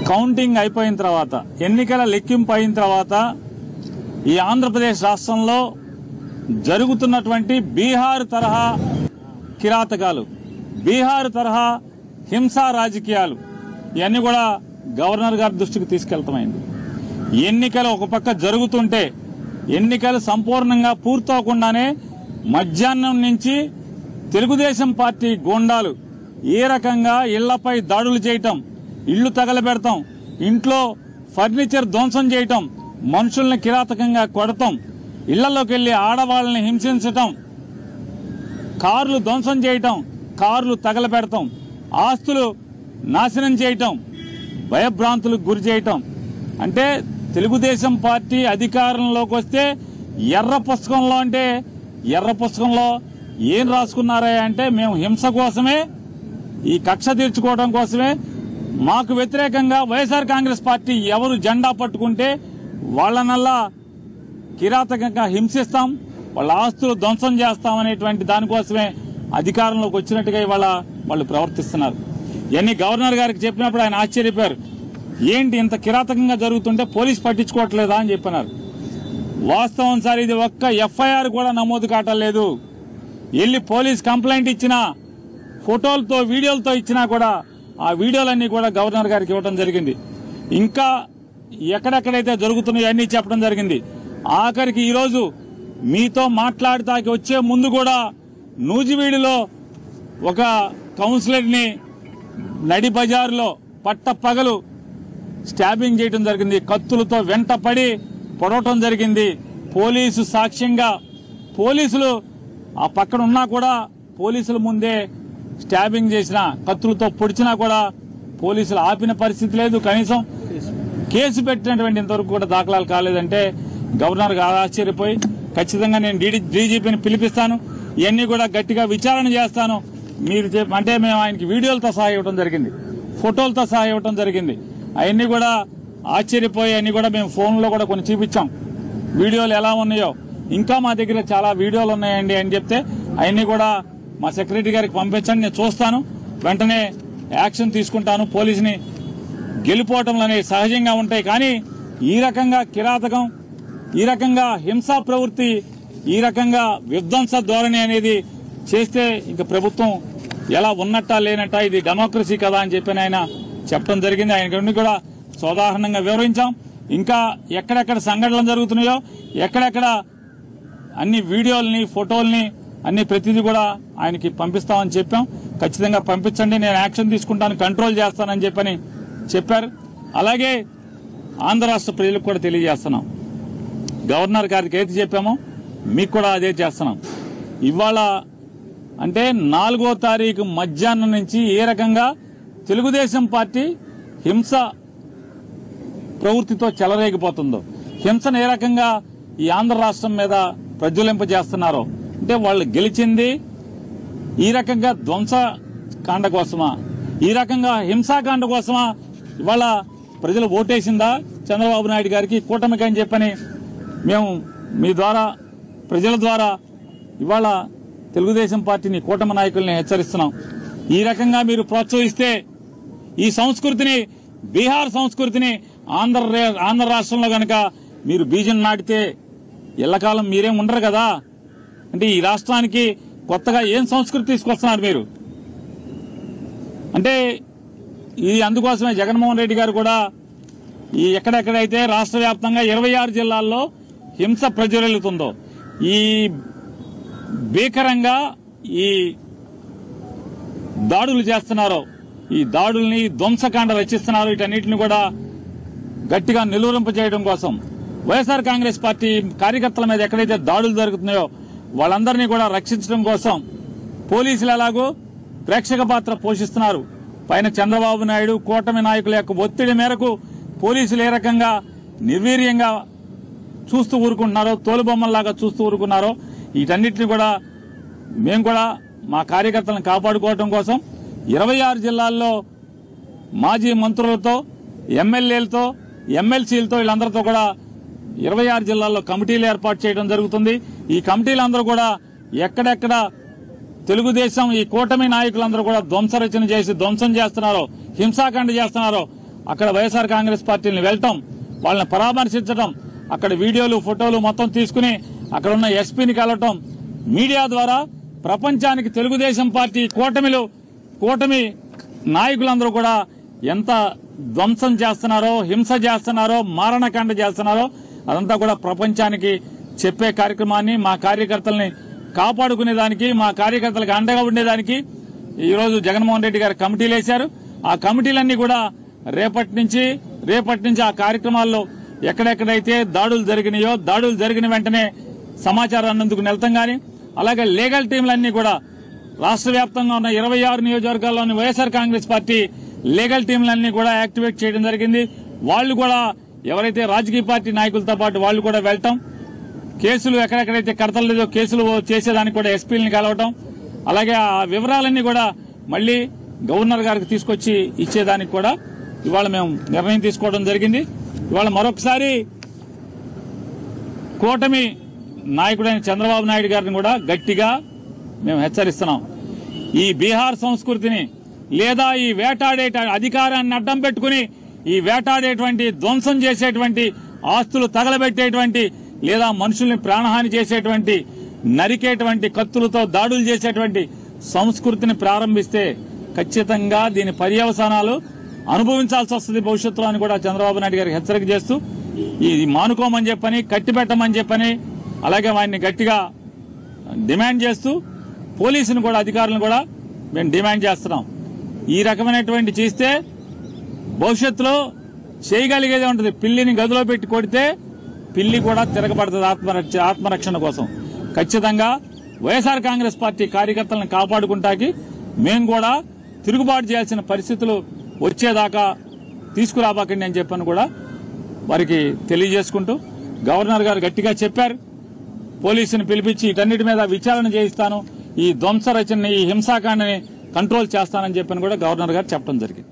Counting అయిపోయిన తర్వాత, ఎన్నికల లెక్కింపు అయిన తర్వాత ఈ ఆంధ్రప్రదేశ్ రాష్ట్రంలో జరుగుతున్నటువంటి బీహార్ తరహా కిరాతకాలు, బీహార్ తరహా హింసా రాజకీయాలు ఇవన్నీ కూడా గవర్నర్ గారి దృష్టికి తీసుకెళ్తామైంది. ఎన్నికలు ఒక పక్క జరుగుతుంటే ఎన్నికలు సంపూర్ణంగా పూర్తవకుండానే మధ్యాహ్నం నుంచి తెలుగుదేశం పార్టీ గూండాలు ఏ రకంగా ఇళ్లపై దాడులు చేయటం, ఇళ్లు తగలబెడతాం, ఇంట్లో ఫర్నిచర్ ధ్వంసం చేయటం, మనుషుల్ని కిరాతకంగా కొడతాం, ఇళ్లలోకి వెళ్లి ఆడవాళ్ళని హింసించటం, కార్లు ధ్వంసం చేయటం, కార్లు తగలబెడతాం, ఆస్తులు నాశనం చేయటం, భయభ్రాంతులకు గురి చేయటం. అంటే తెలుగుదేశం పార్టీ అధికారంలోకి వస్తే ఎర్ర పుస్తకంలో, అంటే ఎర్ర పుస్తకంలో ఏం రాసుకున్నారా అంటే మేము హింస కోసమే, ఈ కక్ష తీర్చుకోవడం కోసమే, మాకు వ్యతిరేకంగా వైఎస్ఆర్ కాంగ్రెస్ పార్టీ ఎవరు జెండా పట్టుకుంటే వాళ్ళనల్లా కిరాతకంగా హింసిస్తాం, వాళ్ళ ఆస్తులు ధ్వంసం చేస్తామనేటువంటి దానికోసమే అధికారంలోకి వచ్చినట్టుగా ఇవాళ వాళ్ళు ప్రవర్తిస్తున్నారు. ఇవన్నీ గవర్నర్ గారికి చెప్పినప్పుడు ఆయన ఆశ్చర్యపోయారు. ఏంటి ఇంత కిరాతకంగా జరుగుతుంటే పోలీసు పట్టించుకోవట్లేదా అని చెప్పినారు. వాస్తవం సార్, ఇది ఒక్క ఎఫ్ఐఆర్ కూడా నమోదు కావట్లేదు. వెళ్లి పోలీస్ కంప్లైంట్ ఇచ్చినా, ఫోటోలతో వీడియోలతో ఇచ్చినా కూడా ఆ వీడియోలన్నీ కూడా గవర్నర్ గారికి ఇవ్వడం జరిగింది. ఇంకా ఎక్కడెక్కడైతే జరుగుతున్నాయో అన్నీ చెప్పడం జరిగింది. ఆఖరికి ఈరోజు మీతో మాట్లాడటానికి వచ్చే ముందు కూడా నూజివీడులో ఒక కౌన్సిలర్ని నడి బజారులో పట్టపగలు స్టాబింగ్ చేయడం జరిగింది. కత్తులతో వెంట పడి పొడవటం జరిగింది. పోలీసు సాక్ష్యంగా, పోలీసులు ఆ పక్కన ఉన్నా కూడా పోలీసుల ముందే స్టాబింగ్ చేసిన, కత్తులతో పొడిచినా కూడా పోలీసులు ఆపిన పరిస్థితి లేదు. కనీసం కేసు పెట్టినటువంటి ఇంతవరకు కూడా దాఖలాలు కాలేదంటే గవర్నర్ గారు ఆశ్చర్యపోయి ఖచ్చితంగా నేను డీజీపీని పిలిపిస్తాను, ఇవన్నీ కూడా గట్టిగా విచారణ చేస్తాను మీరు అంటే మేము ఆయనకి వీడియోలతో సహా ఇవ్వడం జరిగింది, ఫోటోలతో సహా ఇవ్వడం జరిగింది. అవన్నీ కూడా ఆశ్చర్యపోయి అన్ని కూడా మేము ఫోన్లో కూడా కొన్ని చూపించాం, వీడియోలు ఎలా ఉన్నాయో. ఇంకా మా దగ్గర చాలా వీడియోలు ఉన్నాయండి అని చెప్తే అవన్నీ కూడా మా సెక్రటరీ గారికి పంపించండి, నేను చూస్తాను, వెంటనే యాక్షన్ తీసుకుంటాను. పోలీసుని గెలిపోవటంలో అనేవి సహజంగా ఉంటాయి, కానీ ఈ రకంగా కిరాతకం, ఈ రకంగా హింసా ప్రవృత్తి, ఈ రకంగా విధ్వంస ధోరణి అనేది చేస్తే ఇంక ప్రభుత్వం ఎలా ఉన్నట్టా లేనట్టా, ఇది డెమోక్రసీ కదా అని చెప్పి ఆయన చెప్పడం జరిగింది. ఆయన కూడా సోదాహరణంగా వివరించాం. ఇంకా ఎక్కడెక్కడ సంఘటనలు జరుగుతున్నాయో, ఎక్కడెక్కడ అన్ని వీడియోల్ని, ఫోటోల్ని అన్ని ప్రతిదీ కూడా ఆయనకి పంపిస్తామని చెప్పాం. ఖచ్చితంగా పంపించండి, నేను యాక్షన్ తీసుకుంటాను, కంట్రోల్ చేస్తానని చెప్పని చెప్పారు. అలాగే ఆంధ్ర రాష్ట్ర ప్రజలకు కూడా తెలియజేస్తున్నాం, గవర్నర్ గారికి ఏది చెప్పామో మీకు కూడా అదే చేస్తున్నాం. ఇవాళ అంటే 4వ తారీఖు మధ్యాహ్నం నుంచి ఏ రకంగా తెలుగుదేశం పార్టీ హింస ప్రవృత్తితో చెలరేగిపోతుందో, హింసను ఏ రకంగా ఈ ఆంధ్ర రాష్ట్రం మీద ప్రజ్వలింపజేస్తున్నారో, అంటే వాళ్ళు గెలిచింది ఈ రకంగా ధ్వంసకాండ కోసమా, ఈ రకంగా హింసాకాండ కోసమా ఇవాళ ప్రజలు ఓటేసిందా చంద్రబాబు నాయుడు గారికి, కూటమికి అని చెప్పని మేము మీ ద్వారా, ప్రజల ద్వారా ఇవాళ తెలుగుదేశం పార్టీని, కూటమి నాయకుల్ని హెచ్చరిస్తున్నాం. ఈ రకంగా మీరు ప్రోత్సహిస్తే ఈ సంస్కృతిని, బీహార్ సంస్కృతిని ఆంధ్ర రాష్ట్రంలో గనక మీరు బీజం నాటితే ఎల్లకాలం మీరేం ఉండరు కదా. అంటే ఈ రాష్ట్రానికి కొత్తగా ఏం సంస్కృతి తీసుకొస్తున్నారు మీరు అంటే ఇది అందుకోసమే జగన్మోహన్ రెడ్డి గారు కూడా ఈ ఎక్కడెక్కడైతే రాష్ట్ర వ్యాప్తంగా 26 జిల్లాల్లో హింస ప్రజ్వలిల్లుతుందో, ఈ భీకరంగా ఈ దాడులు చేస్తున్నారో, ఈ దాడుల్ని ధ్వంసకాండ రచిస్తున్నారు, వీటన్నిటిని కూడా గట్టిగా నిలువరింపజేయడం కోసం వైఎస్ఆర్ కాంగ్రెస్ పార్టీ కార్యకర్తల మీద ఎక్కడైతే దాడులు జరుగుతున్నాయో వాళ్ళందరినీ కూడా రక్షించడం కోసం పోలీసులు ఎలాగో ప్రేక్షక పాత్ర పోషిస్తున్నారు. పైన చంద్రబాబు నాయుడు, కూటమి నాయకుల యొక్క ఒత్తిడి మేరకు పోలీసులు ఏ రకంగా నిర్వీర్యంగా చూస్తూ ఊరుకుంటున్నారో, తోలుబొమ్మల్లాగా చూస్తూ ఊరుకున్నారో, వీటన్నిటిని కూడా మేము కూడా మా కార్యకర్తలను కాపాడుకోవడం కోసం 26 జిల్లాల్లో మాజీ మంత్రులతో, ఎమ్మెల్యేలతో, ఎమ్మెల్సీలతో వీళ్ళందరితో కూడా 26 జిల్లాల్లో కమిటీలు ఏర్పాటు చేయడం జరుగుతుంది. ఈ కమిటీలందరూ కూడా ఎక్కడెక్కడ తెలుగుదేశం, ఈ కూటమి నాయకులందరూ కూడా ధ్వంసరచన చేసి ధ్వంసం చేస్తున్నారో, హింసాకాండ చేస్తున్నారో అక్కడ వైఎస్ఆర్ కాంగ్రెస్ పార్టీని వెళ్ళటం, వాళ్ళని పరామర్శించడం, అక్కడ వీడియోలు ఫోటోలు మొత్తం తీసుకుని అక్కడ ఉన్న ఎస్పీని కలవటం, మీడియా ద్వారా ప్రపంచానికి తెలుగుదేశం పార్టీ కూటమి నాయకులందరూ కూడా ఎంత ధ్వంసం చేస్తున్నారో, హింస చేస్తున్నారో, మారణకాండ చేస్తున్నారో అదంతా కూడా ప్రపంచానికి చెప్పే కార్యక్రమాన్ని, మా కార్యకర్తల్ని కాపాడుకునేదానికి, మా కార్యకర్తలకు అండగా ఉండేదానికి ఈరోజు జగన్మోహన్ రెడ్డి గారు కమిటీలు వేశారు. ఆ కమిటీలన్నీ కూడా రేపటి నుంచి ఆ కార్యక్రమాల్లో ఎక్కడెక్కడైతే దాడులు జరిగినాయో, దాడులు జరిగిన వెంటనే సమాచారాన్ని అందుకు వెళ్తాం గాని, అలాగే లీగల్ టీంలన్నీ కూడా రాష్ట్ర వ్యాప్తంగా ఉన్న 26 నియోజకవర్గాల్లోని వైఎస్ఆర్ కాంగ్రెస్ పార్టీ లీగల్ టీంలన్నీ కూడా యాక్టివేట్ చేయడం జరిగింది. వాళ్ళు కూడా ఎవరైతే రాజకీయ పార్టీ నాయకులతో పాటు వాళ్ళు కూడా వెళ్తాం, కేసులు ఎక్కడెక్కడైతే కడతలేదో కేసులు చేసేదానికి కూడా ఎస్పీలని కలవటం, అలాగే ఆ వివరాలన్నీ కూడా మళ్లీ గవర్నర్ గారికి తీసుకొచ్చి ఇచ్చేదానికి కూడా ఇవాళ మేము నిర్ణయం తీసుకోవడం జరిగింది. ఇవాళ మరొకసారి కూటమి నాయకుడైన చంద్రబాబు నాయుడు గారిని కూడా గట్టిగా మేము హెచ్చరిస్తున్నాం. ఈ బీహార్ సంస్కృతిని లేదా ఈ వేటాడే అధికారాన్ని అడ్డం పెట్టుకుని ఈ వేటాడేటువంటి, ధ్వంసం చేసేటువంటి, ఆస్తులు తగలబెట్టేటువంటి లేదా మనుషుల్ని ప్రాణహాని చేసేటువంటి, నరికేటువంటి, కత్తులతో దాడులు చేసేటువంటి సంస్కృతిని ప్రారంభిస్తే ఖచ్చితంగా దీని పర్యవసానాలు అనుభవించాల్సి వస్తుంది భవిష్యత్తులో అని కూడా చంద్రబాబు నాయుడు గారికి హెచ్చరిక చేస్తూ ఇది మానుకోమని చెప్పని, కట్టిపెట్టమని చెప్పని, అలాగే వారిని గట్టిగా డిమాండ్ చేస్తూ పోలీసును కూడా, అధికారులను కూడా మేము డిమాండ్ చేస్తున్నాం. ఈ రకమైనటువంటి చేస్తే భవిష్యత్తులో చేయగలిగేదే ఉంటుంది. పిల్లిని గదిలో పెట్టి కొడితే పిల్లి కూడా తిరగబడుతుంది ఆత్మరక్షణ కోసం. ఖచ్చితంగా వైఎస్ఆర్ కాంగ్రెస్ పార్టీ కార్యకర్తలను కాపాడుకుంటాకి మేము కూడా తిరుగుబాటు చేయాల్సిన పరిస్థితులు వచ్చేదాకా తీసుకురాబాకండి అని చెప్పని కూడా వారికి తెలియజేసుకుంటూ, గవర్నర్ గారు గట్టిగా చెప్పారు, పోలీసుని పిలిపించి వీటన్నిటి మీద విచారణ చేయిస్తాను, ఈ ధ్వంస రచనని, ఈ హింసాకాండని కంట్రోల్ చేస్తానని చెప్పని కూడా గవర్నర్ గారు చెప్పడం జరిగింది.